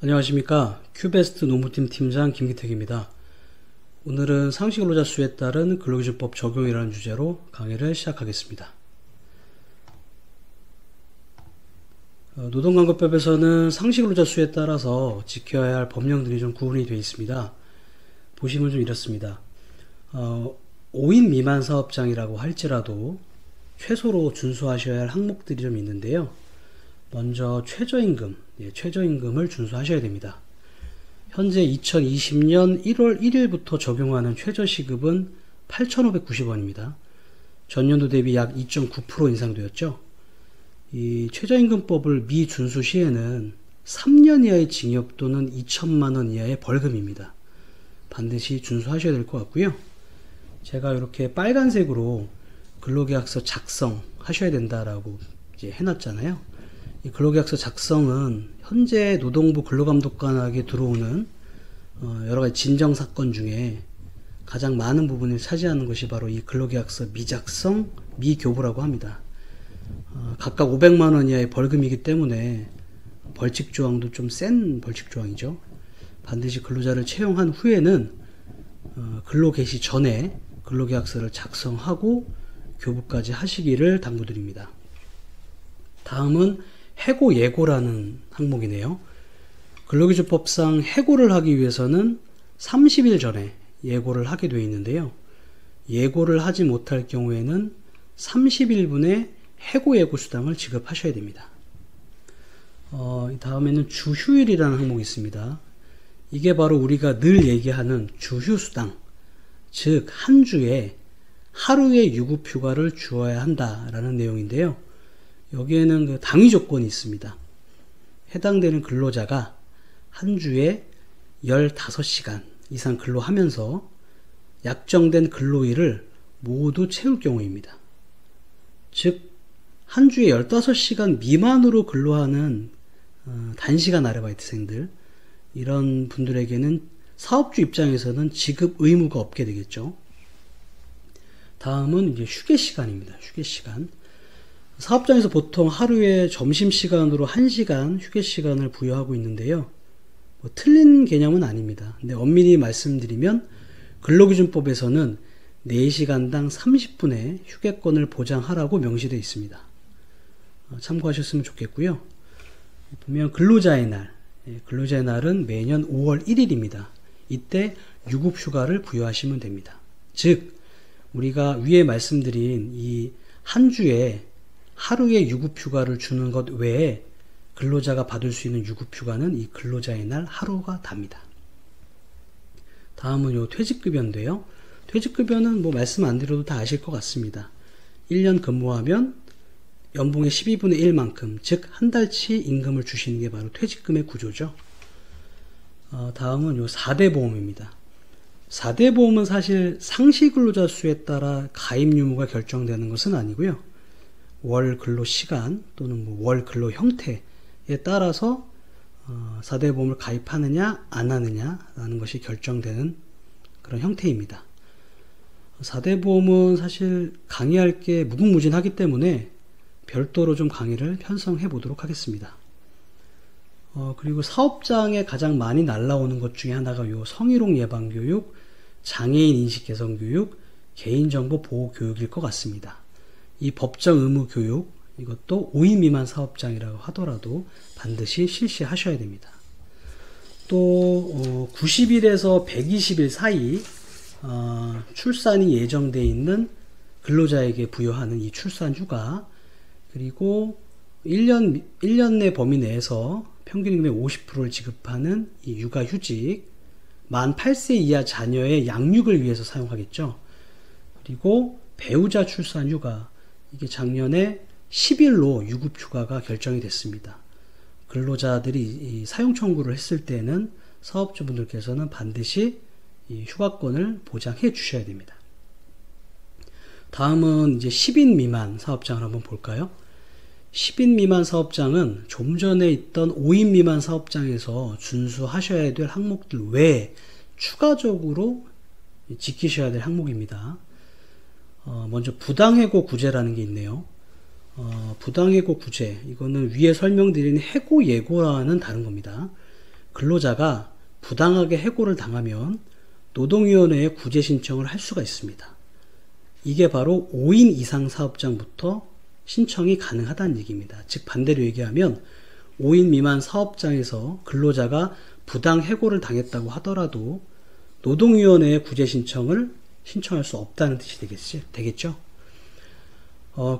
안녕하십니까. 큐베스트 노무팀 팀장 김기택입니다. 오늘은 상시근로자 수에 따른 근로기준법 적용이라는 주제로 강의를 시작하겠습니다. 노동관계법에서는 상시근로자 수에 따라서 지켜야 할 법령들이 좀 구분이 되어 있습니다. 보시면 좀 이렇습니다. 5인 미만 사업장이라고 할지라도 최소로 준수하셔야 할 항목들이 좀 있는데요. 먼저 최저임금을 준수하셔야 됩니다. 현재 2020년 1월 1일부터 적용하는 최저시급은 8,590원입니다. 전년도 대비 약 2.9% 인상되었죠. 이 최저임금법을 미준수 시에는 3년 이하의 징역 또는 2천만원 이하의 벌금입니다. 반드시 준수하셔야 될 것 같고요. 제가 이렇게 빨간색으로 근로계약서 작성하셔야 된다라고 이제 해놨잖아요. 이 근로계약서 작성은 현재 노동부 근로감독관에게 들어오는 여러가지 진정사건 중에 가장 많은 부분을 차지하는 것이 바로 이 근로계약서 미작성, 미교부라고 합니다. 각각 500만원 이하의 벌금이기 때문에 벌칙조항도 좀 센 벌칙조항이죠. 반드시 근로자를 채용한 후에는 근로 개시 전에 근로계약서를 작성하고 교부까지 하시기를 당부드립니다. 다음은 해고예고라는 항목이네요. 근로기준법상 해고를 하기 위해서는 30일 전에 예고를 하게 되어 있는데요. 예고를 하지 못할 경우에는 30일분의 해고예고 수당을 지급하셔야 됩니다. 다음에는 주휴일이라는 항목이 있습니다. 이게 바로 우리가 늘 얘기하는 주휴수당, 즉 한 주에 하루의 유급휴가를 주어야 한다라는 내용인데요. 여기에는 그 당위 조건이 있습니다. 해당되는 근로자가 한 주에 15시간 이상 근로하면서 약정된 근로일을 모두 채울 경우입니다. 즉, 한 주에 15시간 미만으로 근로하는 단시간 아르바이트생들, 이런 분들에게는 사업주 입장에서는 지급 의무가 없게 되겠죠. 다음은 이제 휴게시간입니다. 휴게시간. 사업장에서 보통 하루에 점심시간으로 1시간 휴게시간을 부여하고 있는데요. 틀린 개념은 아닙니다. 근데 엄밀히 말씀드리면 근로기준법에서는 4시간당 30분의 휴게권을 보장하라고 명시되어 있습니다. 참고하셨으면 좋겠고요. 보면 근로자의 날은 매년 5월 1일입니다. 이때 유급휴가를 부여하시면 됩니다. 즉 우리가 위에 말씀드린 이 한 주에 하루의 유급휴가를 주는 것 외에 근로자가 받을 수 있는 유급휴가는 이 근로자의 날 하루가 답니다. 다음은 요 퇴직급여인데요. 퇴직급여는 뭐 말씀 안 드려도 다 아실 것 같습니다. 1년 근무하면 연봉의 12분의 1만큼, 즉 한 달치 임금을 주시는 게 바로 퇴직금의 구조죠. 다음은 요 4대 보험입니다. 4대 보험은 사실 상시근로자 수에 따라 가입 유무가 결정되는 것은 아니고요. 월 근로 시간 또는 월 근로 형태에 따라서 4대 보험을 가입하느냐 안 하느냐라는 것이 결정되는 그런 형태입니다. 4대 보험은 사실 강의할 게 무궁무진하기 때문에 별도로 좀 강의를 편성해 보도록 하겠습니다. 그리고 사업장에 가장 많이 날라오는 것 중에 하나가 요 성희롱 예방 교육, 장애인 인식 개선 교육, 개인정보 보호 교육일 것 같습니다. 이 법정 의무 교육, 이것도 5인 미만 사업장이라고 하더라도 반드시 실시하셔야 됩니다. 또 90일에서 120일 사이 출산이 예정되어 있는 근로자에게 부여하는 이 출산휴가, 그리고 1년 내 범위 내에서 평균임금의 50%를 지급하는 이 육아휴직, 만 8세 이하 자녀의 양육을 위해서 사용하겠죠. 그리고 배우자 출산휴가, 이게 작년에 10일로 유급휴가가 결정이 됐습니다. 근로자들이 이 사용 청구를 했을 때는 사업주분들께서는 반드시 이 휴가권을 보장해 주셔야 됩니다. 다음은 이제 10인 미만 사업장을 한번 볼까요? 10인 미만 사업장은 좀 전에 있던 5인 미만 사업장에서 준수하셔야 될 항목들 외에 추가적으로 지키셔야 될 항목입니다. 먼저 부당해고 구제라는 게 있네요. 부당해고 구제, 이거는 위에 설명드린 해고예고와는 다른 겁니다. 근로자가 부당하게 해고를 당하면 노동위원회에 구제 신청을 할 수가 있습니다. 이게 바로 5인 이상 사업장부터 신청이 가능하다는 얘기입니다. 즉 반대로 얘기하면 5인 미만 사업장에서 근로자가 부당 해고를 당했다고 하더라도 노동위원회에 구제 신청을 신청할 수 없다는 뜻이 되겠죠.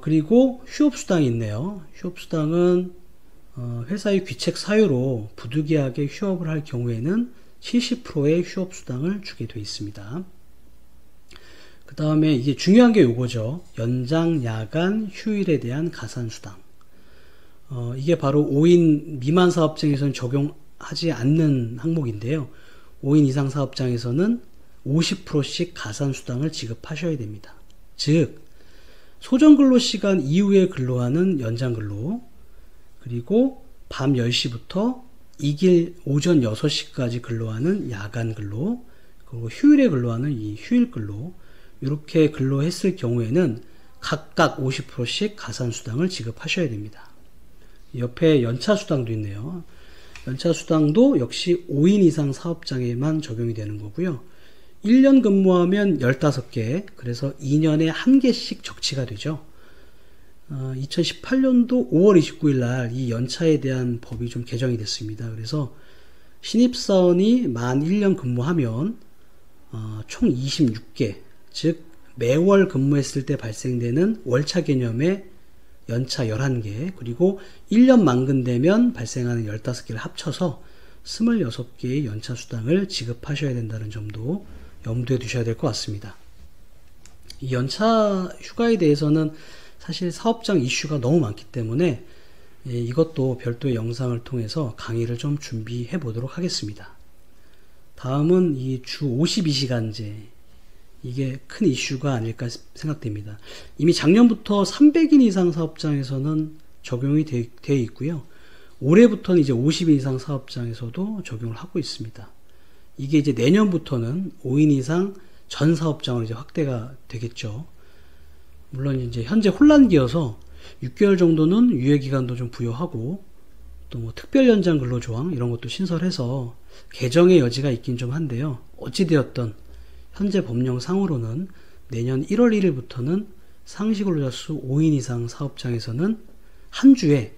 그리고 휴업수당이 있네요. 휴업수당은 회사의 귀책 사유로 부득이하게 휴업을 할 경우에는 70%의 휴업수당을 주게 되어 있습니다. 그 다음에 이게 중요한 게 요거죠. 연장, 야간, 휴일에 대한 가산수당. 이게 바로 5인 미만 사업장에서는 적용하지 않는 항목인데요. 5인 이상 사업장에서는 50%씩 가산수당을 지급하셔야 됩니다. 즉 소정근로시간 이후에 근로하는 연장근로, 그리고 밤 10시부터 이길 오전 6시까지 근로하는 야간근로, 그리고 휴일에 근로하는 이 휴일근로, 이렇게 근로했을 경우에는 각각 50%씩 가산수당을 지급하셔야 됩니다. 옆에 연차수당도 있네요. 연차수당도 역시 5인 이상 사업장에만 적용이 되는 거고요. 1년 근무하면 15개, 그래서 2년에 1개씩 적치가 되죠. 2018년도 5월 29일 날 이 연차에 대한 법이 좀 개정이 됐습니다. 그래서 신입사원이 만 1년 근무하면 총 26개, 즉 매월 근무했을 때 발생되는 월차 개념의 연차 11개, 그리고 1년 만근되면 발생하는 15개를 합쳐서 26개의 연차 수당을 지급하셔야 된다는 점도 염두에 두셔야 될 것 같습니다. 이 연차 휴가에 대해서는 사실 사업장 이슈가 너무 많기 때문에 이것도 별도의 영상을 통해서 강의를 좀 준비해 보도록 하겠습니다. 다음은 이 주 52시간제, 이게 큰 이슈가 아닐까 생각됩니다. 이미 작년부터 300인 이상 사업장에서는 적용이 되어 있고요. 올해부터는 이제 50인 이상 사업장에서도 적용을 하고 있습니다. 이게 이제 내년부터는 5인 이상 전 사업장으로 이제 확대가 되겠죠. 물론 이제 현재 혼란기여서 6개월 정도는 유예기간도 좀 부여하고, 또 뭐 특별 연장 근로조항 이런 것도 신설해서 개정의 여지가 있긴 좀 한데요. 어찌되었던 현재 법령상으로는 내년 1월 1일부터는 상시근로자 수 5인 이상 사업장에서는 한 주에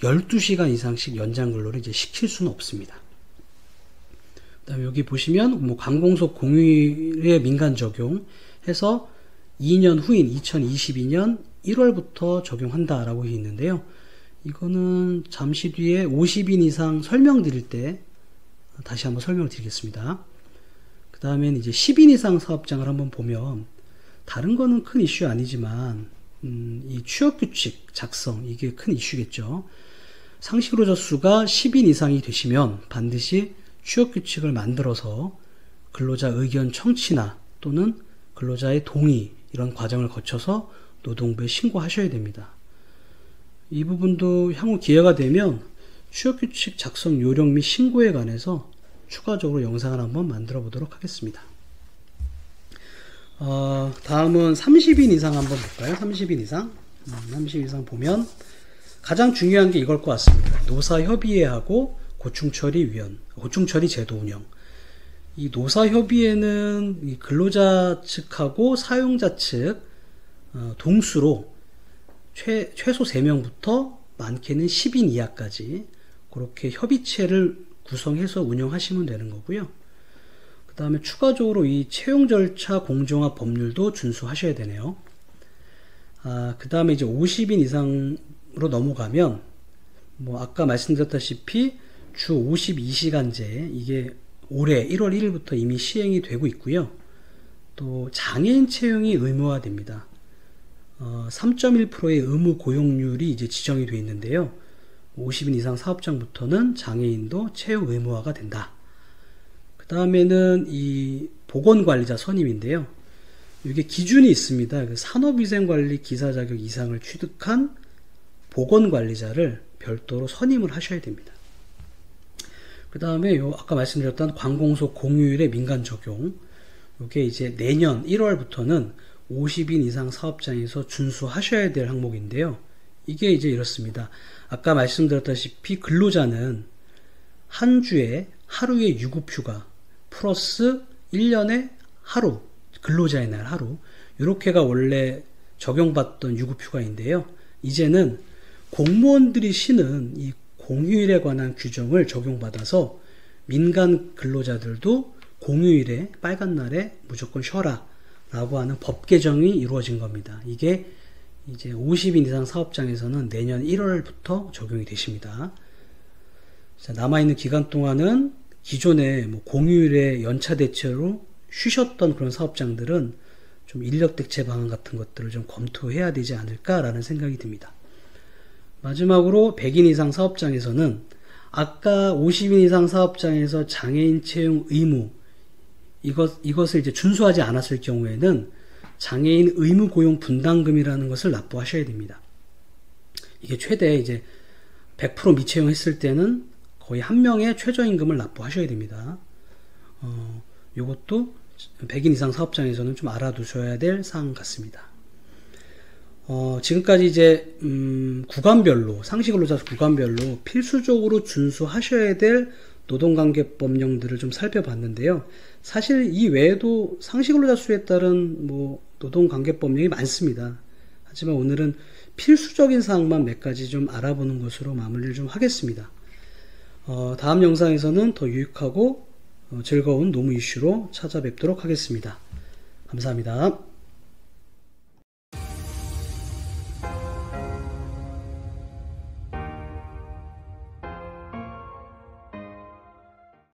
12시간 이상씩 연장 근로를 이제 시킬 수는 없습니다. 그 다음에 여기 보시면 뭐 관공서 공휴일의 민간 적용 해서 2년 후인 2022년 1월부터 적용한다라고 있는데요. 이거는 잠시 뒤에 50인 이상 설명드릴 때 다시 한번 설명을 드리겠습니다. 그 다음엔 이제 10인 이상 사업장을 한번 보면, 다른 거는 큰 이슈 아니지만 이 취업규칙 작성, 이게 큰 이슈겠죠. 상시근로자 수가 10인 이상이 되시면 반드시 취업규칙을 만들어서 근로자 의견 청취나 또는 근로자의 동의, 이런 과정을 거쳐서 노동부에 신고하셔야 됩니다. 이 부분도 향후 기회가 되면 취업규칙 작성 요령 및 신고에 관해서 추가적으로 영상을 한번 만들어 보도록 하겠습니다. 다음은 30인 이상 한번 볼까요? 30인 이상. 30인 이상 보면 가장 중요한 게 이걸 것 같습니다. 노사협의회하고 고충처리 제도 운영. 이 노사협의회는 이 근로자 측하고 사용자 측 동수로 최소 3명부터 많게는 10인 이하까지 그렇게 협의체를 구성해서 운영하시면 되는 거고요. 그 다음에 추가적으로 이 채용 절차 공정화 법률도 준수하셔야 되네요. 그 다음에 이제 50인 이상으로 넘어가면 뭐 아까 말씀드렸다시피 주 52시간제, 이게 올해 1월 1일부터 이미 시행이 되고 있고요. 또 장애인 채용이 의무화됩니다. 3.1%의 의무 고용률이 이제 지정이 되어 있는데요. 50인 이상 사업장부터는 장애인도 채용 의무화가 된다. 그 다음에는 이 보건관리자 선임인데요. 이게 기준이 있습니다. 산업위생관리 기사 자격 이상을 취득한 보건관리자를 별도로 선임을 하셔야 됩니다. 그 다음에 아까 말씀드렸던 관공서 공휴일의 민간 적용, 이게 이제 내년 1월부터는 50인 이상 사업장에서 준수하셔야 될 항목인데요. 이게 이제 이렇습니다. 아까 말씀드렸다시피 근로자는 한 주에 하루의 유급휴가 플러스 1년에 하루, 근로자의 날 하루, 이렇게가 원래 적용받던 유급휴가인데요. 이제는 공무원들이 쉬는 이 공휴일에 관한 규정을 적용받아서 민간 근로자들도 공휴일에 빨간 날에 무조건 쉬어라 라고 하는 법 개정이 이루어진 겁니다. 이게 이제 50인 이상 사업장에서는 내년 1월부터 적용이 되십니다. 자, 남아있는 기간 동안은 기존에 뭐 공휴일에 연차 대체로 쉬셨던 그런 사업장들은 좀 인력 대체 방안 같은 것들을 좀 검토해야 되지 않을까라는 생각이 듭니다. 마지막으로 100인 이상 사업장에서는 아까 50인 이상 사업장에서 장애인 채용 의무 이것을 이제 준수하지 않았을 경우에는 장애인 의무 고용 분담금이라는 것을 납부하셔야 됩니다. 이게 최대 이제 100% 미채용 했을 때는 거의 한 명의 최저임금을 납부하셔야 됩니다. 요것도 100인 이상 사업장에서는 좀 알아두셔야 될 사항 같습니다. 지금까지 이제 구간별로 상시근로자 구간별로 필수적으로 준수하셔야 될 노동관계법령들을 좀 살펴봤는데요. 사실 이 외에도 상시근로자 수에 따른 뭐 노동관계법령이 많습니다. 하지만 오늘은 필수적인 사항만 몇 가지 좀 알아보는 것으로 마무리를 좀 하겠습니다. 다음 영상에서는 더 유익하고 즐거운 노무 이슈로 찾아뵙도록 하겠습니다. 감사합니다.